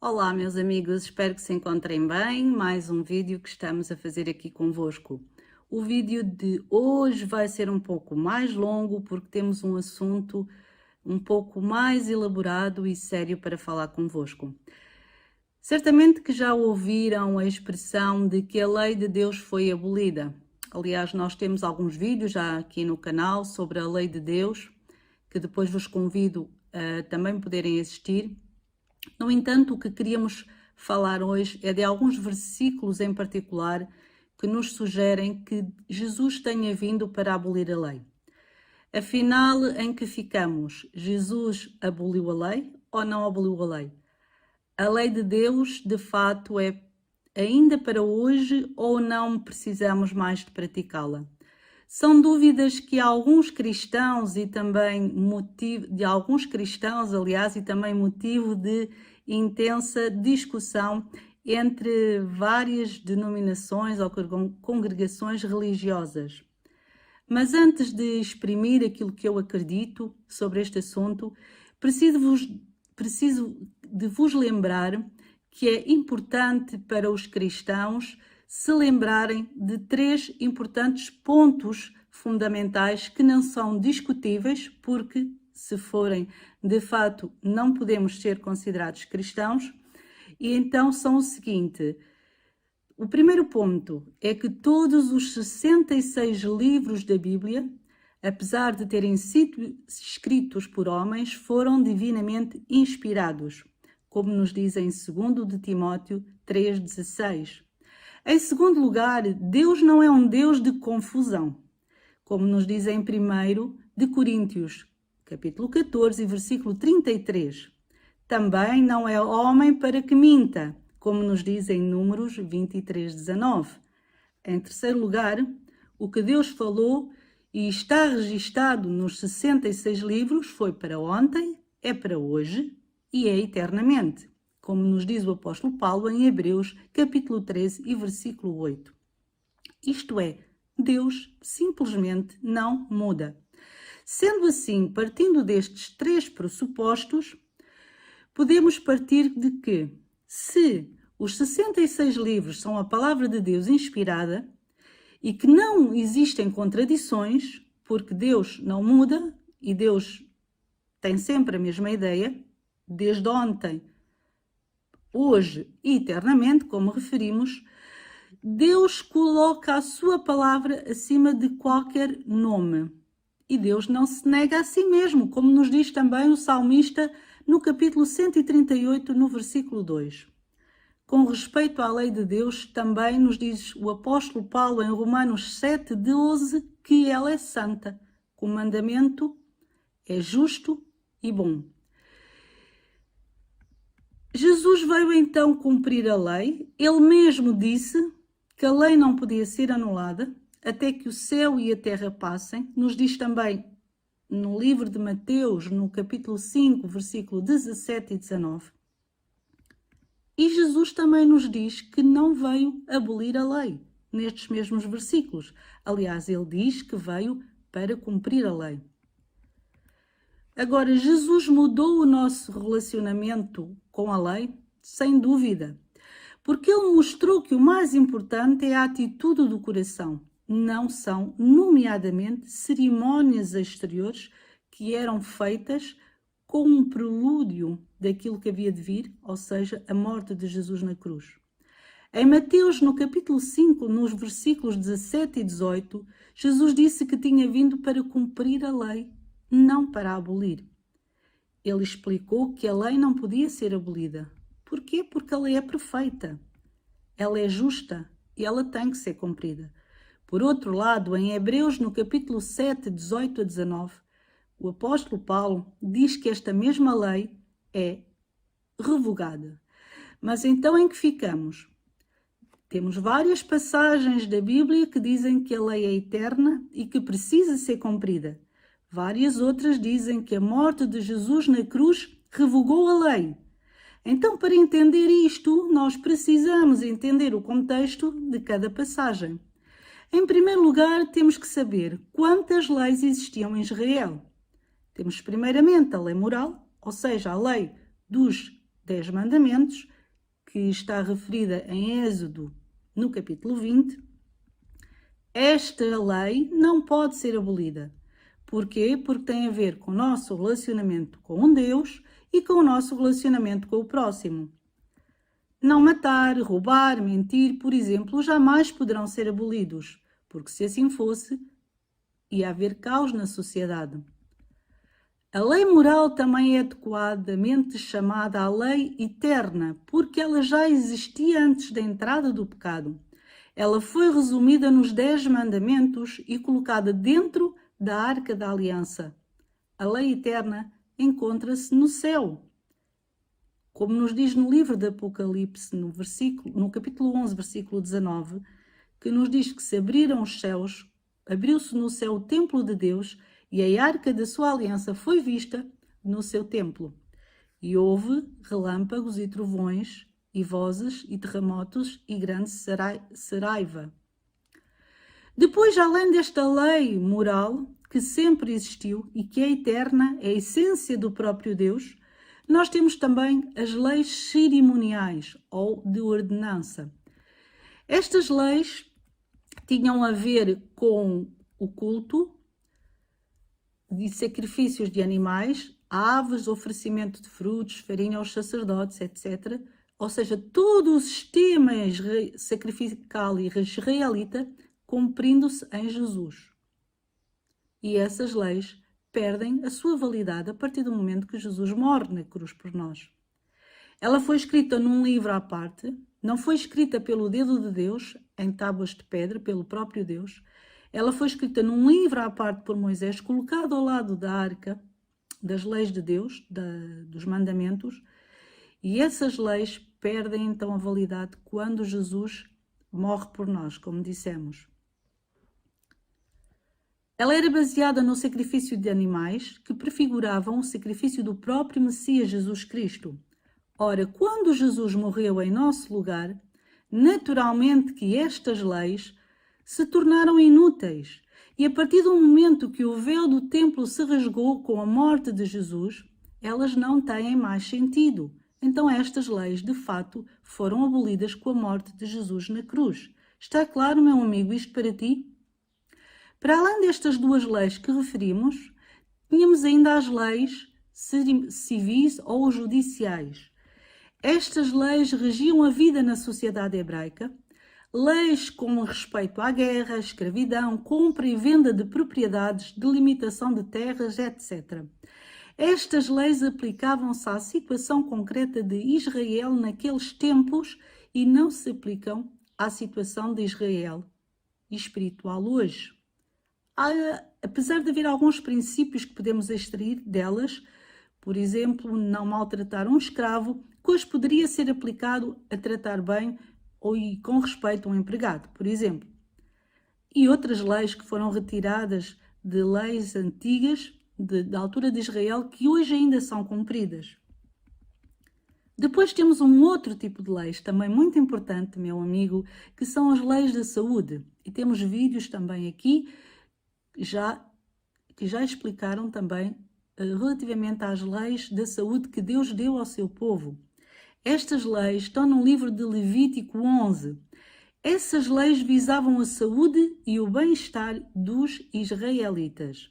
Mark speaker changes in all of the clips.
Speaker 1: Olá, meus amigos, espero que se encontrem bem. Mais um vídeo que estamos a fazer aqui convosco. O vídeo de hoje vai ser um pouco mais longo porque temos um assunto um pouco mais elaborado e sério para falar convosco. Certamente que já ouviram a expressão de que a lei de Deus foi abolida. Aliás, nós temos alguns vídeos já aqui no canal sobre a lei de Deus, que depois vos convido a também poderem assistir. No entanto, o que queríamos falar hoje é de alguns versículos em particular que nos sugerem que Jesus tenha vindo para abolir a lei. Afinal, em que ficamos? Jesus aboliu a lei ou não aboliu a lei? A lei de Deus, de fato, é ainda para hoje ou não precisamos mais de praticá-la? São dúvidas que alguns cristãos e também motivo de alguns cristãos, aliás, e também motivo de intensa discussão entre várias denominações ou congregações religiosas. Mas antes de exprimir aquilo que eu acredito sobre este assunto, preciso de vos lembrar que é importante para os cristãos se lembrarem de três importantes pontos fundamentais que não são discutíveis, porque se forem, de fato, não podemos ser considerados cristãos. E então são o seguinte: o primeiro ponto é que todos os 66 livros da Bíblia, apesar de terem sido escritos por homens, foram divinamente inspirados, como nos diz em 2 de Timóteo 3,16. Em segundo lugar, Deus não é um Deus de confusão, como nos diz em 1 de Coríntios, capítulo 14, versículo 33. Também não é homem para que minta, como nos diz em Números 23:19. Em terceiro lugar, o que Deus falou e está registado nos 66 livros foi para ontem, é para hoje e é eternamente, como nos diz o apóstolo Paulo em Hebreus, capítulo 13 e versículo 8. Isto é, Deus simplesmente não muda. Sendo assim, partindo destes três pressupostos, podemos partir de que, se os 66 livros são a palavra de Deus inspirada e que não existem contradições, porque Deus não muda e Deus tem sempre a mesma ideia, desde ontem, hoje e eternamente, como referimos, Deus coloca a sua palavra acima de qualquer nome. E Deus não se nega a si mesmo, como nos diz também o salmista no capítulo 138, no versículo 2. Com respeito à lei de Deus, também nos diz o apóstolo Paulo em Romanos 7:12 que ela é santa, que o mandamento é justo e bom. Jesus veio então cumprir a lei. Ele mesmo disse que a lei não podia ser anulada até que o céu e a terra passem. Nos diz também no livro de Mateus, no capítulo 5, versículo 17 e 19. E Jesus também nos diz que não veio abolir a lei, nestes mesmos versículos. Aliás, ele diz que veio para cumprir a lei. Agora, Jesus mudou o nosso relacionamento com a lei? Sem dúvida. Porque ele mostrou que o mais importante é a atitude do coração. Não são, nomeadamente, cerimónias exteriores que eram feitas com um prelúdio daquilo que havia de vir, ou seja, a morte de Jesus na cruz. Em Mateus, no capítulo 5, nos versículos 17 e 18, Jesus disse que tinha vindo para cumprir a lei, não para abolir. Ele explicou que a lei não podia ser abolida. Porquê? Porque a lei é perfeita, ela é justa e ela tem que ser cumprida. Por outro lado, em Hebreus, no capítulo 7, 18 a 19, o apóstolo Paulo diz que esta mesma lei é revogada. Mas então em que ficamos? Temos várias passagens da Bíblia que dizem que a lei é eterna e que precisa ser cumprida. Várias outras dizem que a morte de Jesus na cruz revogou a lei. Então, para entender isto, nós precisamos entender o contexto de cada passagem. Em primeiro lugar, temos que saber quantas leis existiam em Israel. Temos primeiramente a lei moral, ou seja, a lei dos 10 mandamentos, que está referida em Êxodo, no capítulo 20, esta lei não pode ser abolida. Porquê? Porque tem a ver com o nosso relacionamento com Deus e com o nosso relacionamento com o próximo. Não matar, roubar, mentir, por exemplo, jamais poderão ser abolidos, porque se assim fosse, ia haver caos na sociedade. A lei moral também é adequadamente chamada a lei eterna, porque ela já existia antes da entrada do pecado. Ela foi resumida nos 10 mandamentos e colocada dentro da Arca da Aliança. A lei eterna encontra-se no céu. Como nos diz no livro de Apocalipse, no capítulo 11, versículo 19, que nos diz que se abriram os céus, abriu-se no céu o templo de Deus e a arca da sua aliança foi vista no seu templo. E houve relâmpagos e trovões, e vozes, e terremotos, e grande saraiva. Depois, além desta lei moral, que sempre existiu e que é eterna, é a essência do próprio Deus, nós temos também as leis cerimoniais, ou de ordenança. Estas leis tinham a ver com o culto de sacrifícios de animais, aves, oferecimento de frutos, farinha aos sacerdotes, etc. Ou seja, todo o sistema sacrificial israelita cumprindo-se em Jesus. E essas leis perdem a sua validade a partir do momento que Jesus morre na cruz por nós. Ela foi escrita num livro à parte, não foi escrita pelo dedo de Deus, em tábuas de pedra, pelo próprio Deus. Ela foi escrita num livro à parte por Moisés, colocado ao lado da arca das leis de Deus, dos mandamentos, e essas leis perdem então a validade quando Jesus morre por nós, como dissemos. Ela era baseada no sacrifício de animais que prefiguravam o sacrifício do próprio Messias Jesus Cristo. Ora, quando Jesus morreu em nosso lugar, naturalmente que estas leis se tornaram inúteis. E a partir do momento que o véu do templo se rasgou com a morte de Jesus, elas não têm mais sentido. Então estas leis, de fato, foram abolidas com a morte de Jesus na cruz. Está claro, meu amigo, isto para ti? Para além destas duas leis que referimos, tínhamos ainda as leis civis ou judiciais. Estas leis regiam a vida na sociedade hebraica, leis com respeito à guerra, escravidão, compra e venda de propriedades, delimitação de terras, etc. Estas leis aplicavam-se à situação concreta de Israel naqueles tempos e não se aplicam à situação de Israel espiritual hoje. Apesar de haver alguns princípios que podemos extrair delas, por exemplo, não maltratar um escravo, que hoje poderia ser aplicado a tratar bem ou com respeito a um empregado, por exemplo. E outras leis que foram retiradas de leis antigas da altura de Israel que hoje ainda são cumpridas. Depois temos um outro tipo de leis, também muito importante, meu amigo, que são as leis da saúde. E temos vídeos também aqui que já explicaram também relativamente às leis da saúde que Deus deu ao seu povo. Estas leis estão no livro de Levítico 11. Essas leis visavam a saúde e o bem-estar dos israelitas.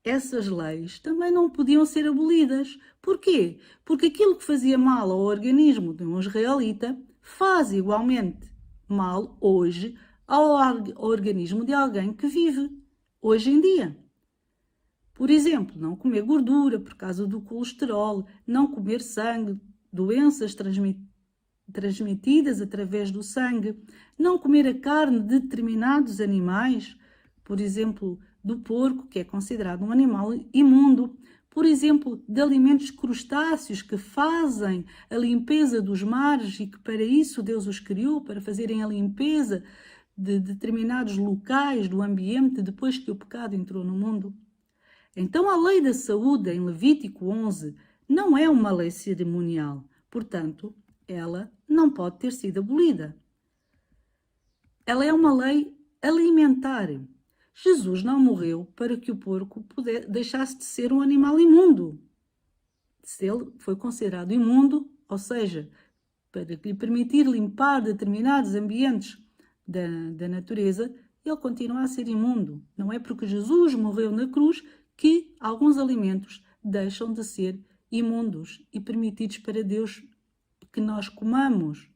Speaker 1: Essas leis também não podiam ser abolidas. Porquê? Porque aquilo que fazia mal ao organismo de um israelita faz igualmente mal hoje ao organismo de alguém que vive hoje em dia. Por exemplo, não comer gordura por causa do colesterol, não comer sangue, doenças transmitidas através do sangue, não comer a carne de determinados animais, por exemplo, do porco, que é considerado um animal imundo, por exemplo, de alimentos crustáceos que fazem a limpeza dos mares e que para isso Deus os criou, para fazerem a limpeza de determinados locais do ambiente depois que o pecado entrou no mundo. Então a lei da saúde em Levítico 11 não é uma lei cerimonial, portanto, ela não pode ter sido abolida. Ela é uma lei alimentar. Jesus não morreu para que o porco deixasse de ser um animal imundo. Se ele foi considerado imundo, ou seja, para lhe permitir limpar determinados ambientes da natureza, ele continua a ser imundo. Não é porque Jesus morreu na cruz que alguns alimentos deixam de ser imundos e permitidos para Deus que nós comamos.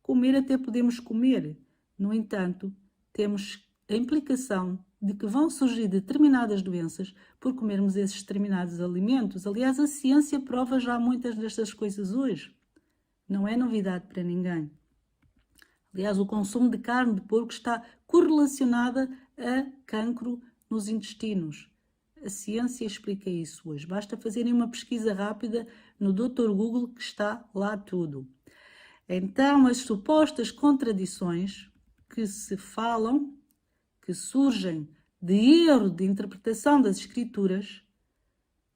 Speaker 1: Comer até podemos comer. No entanto, temos a implicação de que vão surgir determinadas doenças por comermos esses determinados alimentos. Aliás, a ciência prova já muitas destas coisas hoje. Não é novidade para ninguém. Aliás, o consumo de carne de porco está correlacionada a cancro nos intestinos. A ciência explica isso hoje. Basta fazerem uma pesquisa rápida no Dr. Google que está lá tudo. Então, as supostas contradições que se falam, que surgem de erro de interpretação das Escrituras,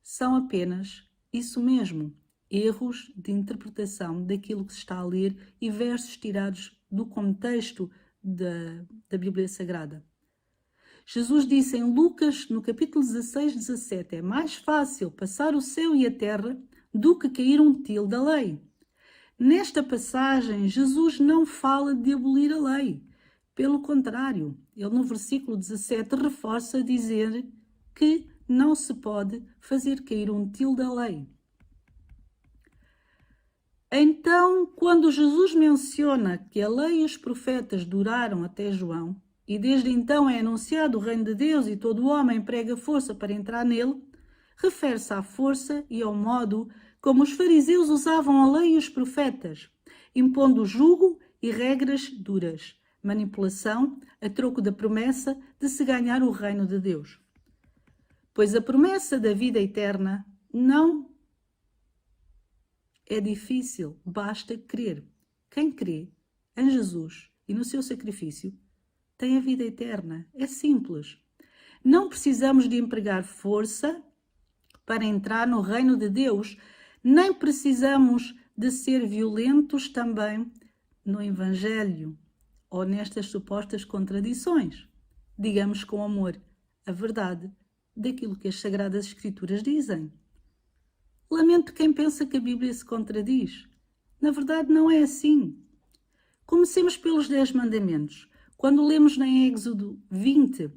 Speaker 1: são apenas isso mesmo, erros de interpretação daquilo que se está a ler e versos tirados do contexto da Bíblia Sagrada. Jesus disse em Lucas, no capítulo 16, 17, é mais fácil passar o céu e a terra do que cair um til da lei. Nesta passagem, Jesus não fala de abolir a lei. Pelo contrário, ele no versículo 17 reforça a dizer que não se pode fazer cair um til da lei. Então, quando Jesus menciona que a lei e os profetas duraram até João, e desde então é anunciado o reino de Deus e todo homem emprega força para entrar nele, refere-se à força e ao modo como os fariseus usavam a lei e os profetas, impondo jugo e regras duras, manipulação a troco da promessa de se ganhar o reino de Deus. Pois a promessa da vida eterna não é difícil, basta crer. Quem crê em Jesus e no seu sacrifício tem a vida eterna. É simples. Não precisamos de empregar força para entrar no reino de Deus, nem precisamos de ser violentos também no Evangelho ou nestas supostas contradições. Digamos com amor a verdade daquilo que as Sagradas Escrituras dizem. Lamento quem pensa que a Bíblia se contradiz. Na verdade, não é assim. Comecemos pelos 10 mandamentos. Quando lemos em Êxodo 20,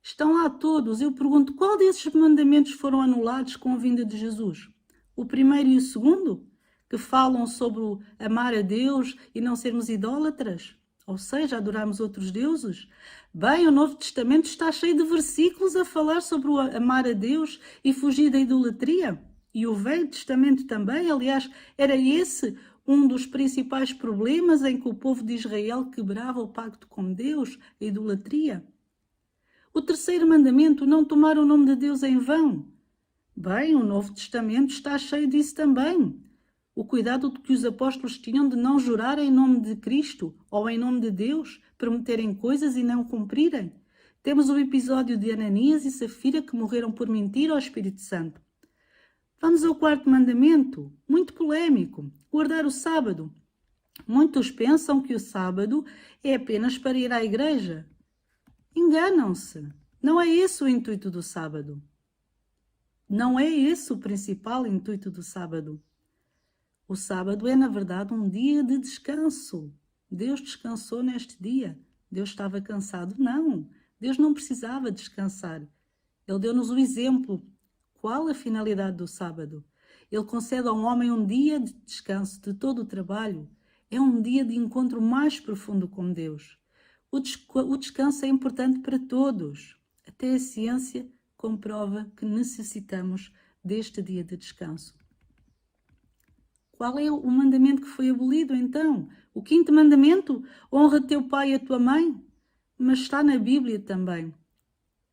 Speaker 1: estão lá todos. Eu pergunto, qual desses mandamentos foram anulados com a vinda de Jesus? O primeiro e o segundo, que falam sobre amar a Deus e não sermos idólatras? Ou seja, adorarmos outros deuses? Bem, o Novo Testamento está cheio de versículos a falar sobre o amar a Deus e fugir da idolatria. E o Velho Testamento também, aliás, era esse um dos principais problemas em que o povo de Israel quebrava o pacto com Deus, a idolatria. O terceiro mandamento, não tomar o nome de Deus em vão. Bem, o Novo Testamento está cheio disso também. O cuidado que os apóstolos tinham de não jurar em nome de Cristo ou em nome de Deus, prometerem coisas e não cumprirem. Temos o episódio de Ananias e Safira que morreram por mentir ao Espírito Santo. Vamos ao quarto mandamento, muito polémico, guardar o sábado. Muitos pensam que o sábado é apenas para ir à igreja. Enganam-se. Não é esse o intuito do sábado. Não é esse o principal intuito do sábado. O sábado é, na verdade, um dia de descanso. Deus descansou neste dia. Deus estava cansado? Não. Deus não precisava descansar. Ele deu-nos o exemplo. Qual a finalidade do sábado? Ele concede ao homem um dia de descanso de todo o trabalho. É um dia de encontro mais profundo com Deus. O descanso é importante para todos. Até a ciência comprova que necessitamos deste dia de descanso. Qual é o mandamento que foi abolido, então? O quinto mandamento? Honra teu pai e a tua mãe? Mas está na Bíblia também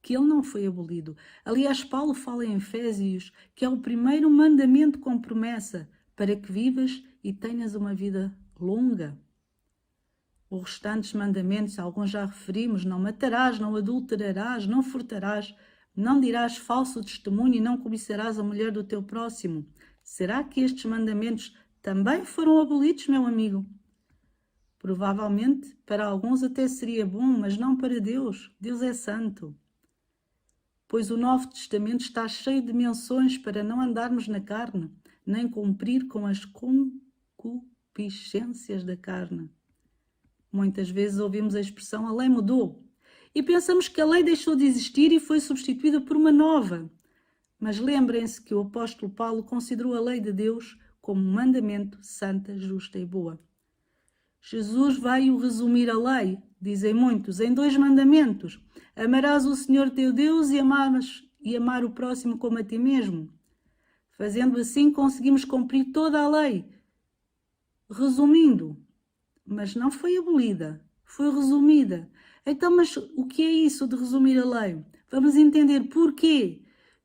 Speaker 1: que ele não foi abolido. Aliás, Paulo fala em Efésios que é o primeiro mandamento com promessa para que vivas e tenhas uma vida longa. Os restantes mandamentos, alguns já referimos, não matarás, não adulterarás, não furtarás, não dirás falso testemunho e não cobiçarás a mulher do teu próximo. Será que estes mandamentos também foram abolidos, meu amigo? Provavelmente para alguns até seria bom, mas não para Deus. Deus é santo. Pois o Novo Testamento está cheio de menções para não andarmos na carne, nem cumprir com as concupiscências da carne. Muitas vezes ouvimos a expressão "a lei mudou" e pensamos que a lei deixou de existir e foi substituída por uma nova. Mas lembrem-se que o apóstolo Paulo considerou a lei de Deus como um mandamento santa, justa e boa. Jesus veio resumir a lei, dizem muitos, em 2 mandamentos. Amarás o Senhor teu Deus e amar o próximo como a ti mesmo. Fazendo assim, conseguimos cumprir toda a lei. Resumindo, mas não foi abolida, foi resumida. Então, mas o que é isso de resumir a lei? Vamos entender porquê.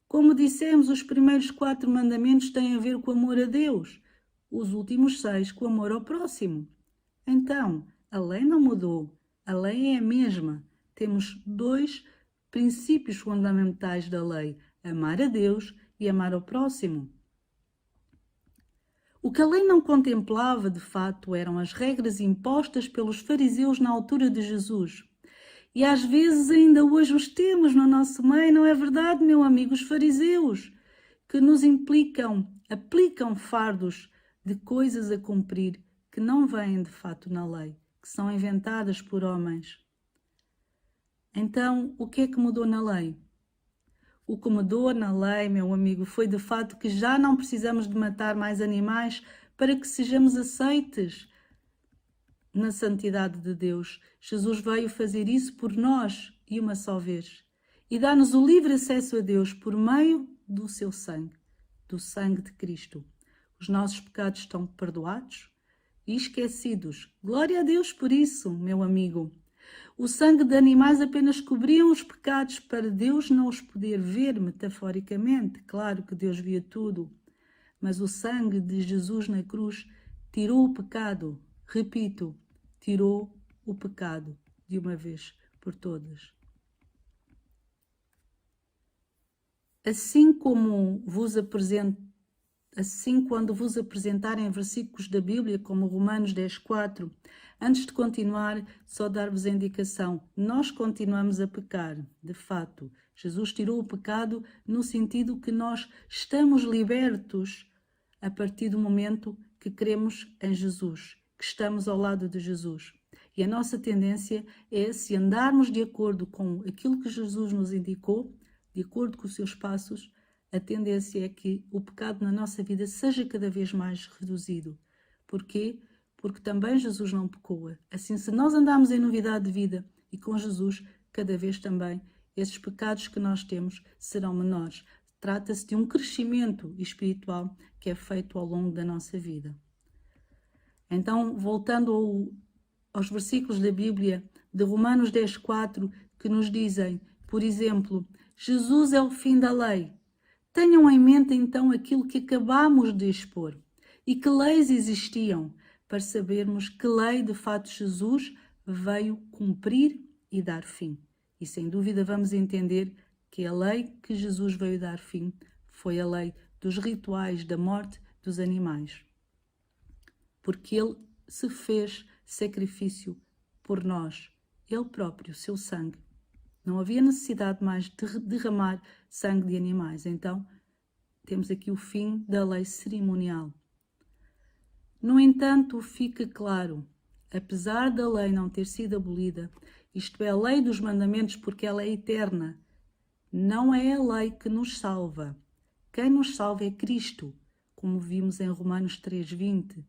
Speaker 1: Como dissemos, os primeiros 4 mandamentos têm a ver com o amor a Deus. Os últimos 6 com o amor ao próximo. Então, a lei não mudou, a lei é a mesma. Temos 2 princípios fundamentais da lei: amar a Deus e amar ao próximo. O que a lei não contemplava, de fato, eram as regras impostas pelos fariseus na altura de Jesus. E às vezes ainda hoje os temos no nosso meio, não é verdade, meu amigo? Os fariseus, que nos aplicam fardos de coisas a cumprir que não vêm de fato na lei, que são inventadas por homens. Então, o que é que mudou na lei? O que mudou na lei, meu amigo, foi de fato que já não precisamos de matar mais animais para que sejamos aceites na santidade de Deus. Jesus veio fazer isso por nós e uma só vez. E dá-nos o livre acesso a Deus por meio do seu sangue, do sangue de Cristo. Os nossos pecados estão perdoados e esquecidos. Glória a Deus por isso, meu amigo. O sangue de animais apenas cobriam os pecados para Deus não os poder ver metaforicamente. Claro que Deus via tudo. Mas o sangue de Jesus na cruz tirou o pecado. Repito, tirou o pecado de uma vez por todas. Assim quando vos apresentarem versículos da Bíblia, como Romanos 10:4, antes de continuar, só dar-vos a indicação, nós continuamos a pecar, de fato. Jesus tirou o pecado no sentido que nós estamos libertos a partir do momento que cremos em Jesus, que estamos ao lado de Jesus. E a nossa tendência é, se andarmos de acordo com aquilo que Jesus nos indicou, de acordo com os seus passos, a tendência é que o pecado na nossa vida seja cada vez mais reduzido. Porquê? Porque também Jesus não pecou. Assim, se nós andarmos em novidade de vida e com Jesus, cada vez também esses pecados que nós temos serão menores. Trata-se de um crescimento espiritual que é feito ao longo da nossa vida. Então, voltando aos versículos da Bíblia, de Romanos 10:4, que nos dizem, por exemplo, Jesus é o fim da lei. Tenham em mente então aquilo que acabamos de expor e que leis existiam, para sabermos que lei de fato Jesus veio cumprir e dar fim. E sem dúvida vamos entender que a lei que Jesus veio dar fim foi a lei dos rituais da morte dos animais. Porque ele se fez sacrifício por nós, ele próprio, seu sangue. Não havia necessidade mais de derramar sangue de animais. Então, temos aqui o fim da lei cerimonial. No entanto, fica claro, apesar da lei não ter sido abolida, isto é, a lei dos mandamentos, porque ela é eterna, não é a lei que nos salva. Quem nos salva é Cristo, como vimos em Romanos 3:20,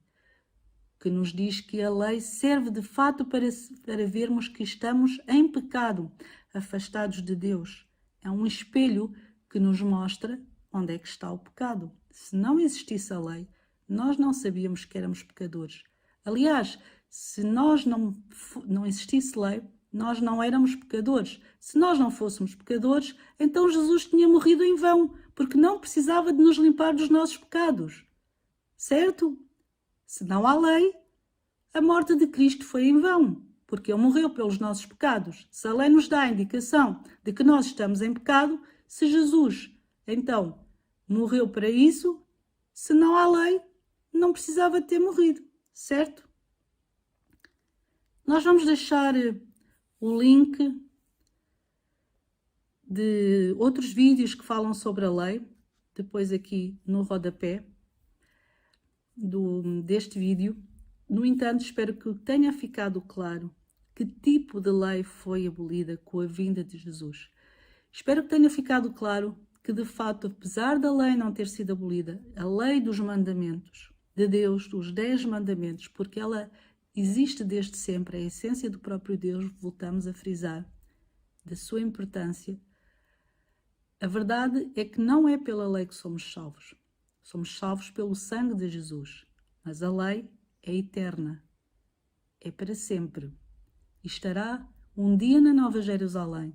Speaker 1: que nos diz que a lei serve de fato para vermos que estamos em pecado, afastados de Deus. É um espelho que nos mostra onde é que está o pecado. Se não existisse a lei, nós não sabíamos que éramos pecadores. Aliás, se não existisse lei, nós não éramos pecadores. Se nós não fôssemos pecadores, então Jesus tinha morrido em vão, porque não precisava de nos limpar dos nossos pecados. Certo? Se não há lei, a morte de Cristo foi em vão, porque Ele morreu pelos nossos pecados. Se a lei nos dá a indicação de que nós estamos em pecado, se Jesus, então, morreu para isso, se não há lei, não precisava ter morrido, certo? Nós vamos deixar o link de outros vídeos que falam sobre a lei, depois aqui no rodapé. deste vídeo. No entanto, espero que tenha ficado claro que tipo de lei foi abolida com a vinda de Jesus. Espero que tenha ficado claro que, de fato, apesar da lei não ter sido abolida, a lei dos mandamentos de Deus, dos 10 mandamentos, porque ela existe desde sempre, a essência do próprio Deus, voltamos a frisar, da sua importância. A verdade é que não é pela lei que somos salvos. Somos salvos pelo sangue de Jesus. Mas a lei é eterna. É para sempre. E estará um dia na Nova Jerusalém,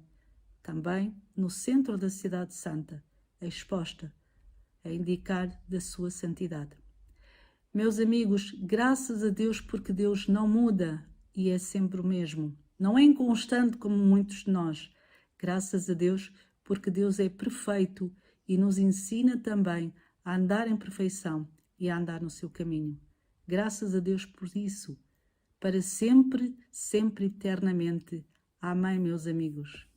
Speaker 1: também no centro da cidade santa, exposta a indicar da sua santidade. Meus amigos, graças a Deus, porque Deus não muda e é sempre o mesmo. Não é inconstante como muitos de nós. Graças a Deus, porque Deus é perfeito e nos ensina também a andar em perfeição e a andar no seu caminho. Graças a Deus por isso. Para sempre, sempre, eternamente. Amém, meus amigos.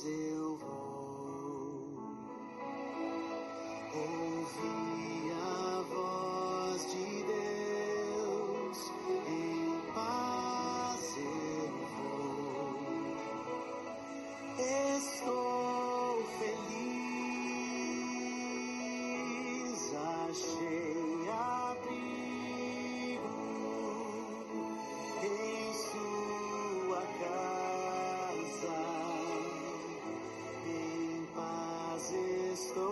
Speaker 2: Eu vou ouvir a voz de Deus, em paz eu vou. Estou feliz, achei abrigo em sua casa. Estou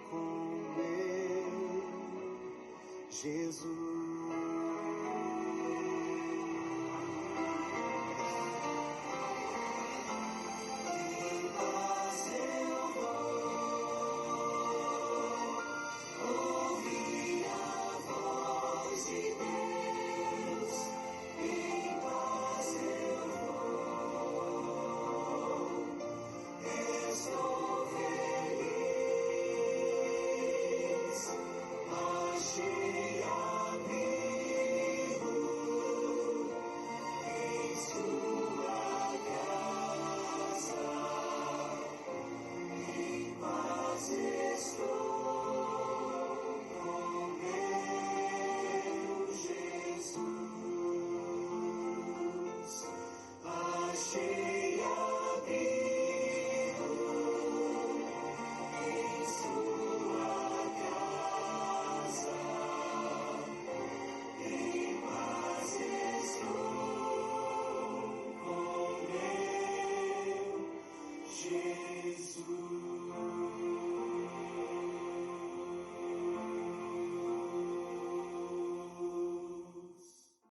Speaker 2: com meu Jesus.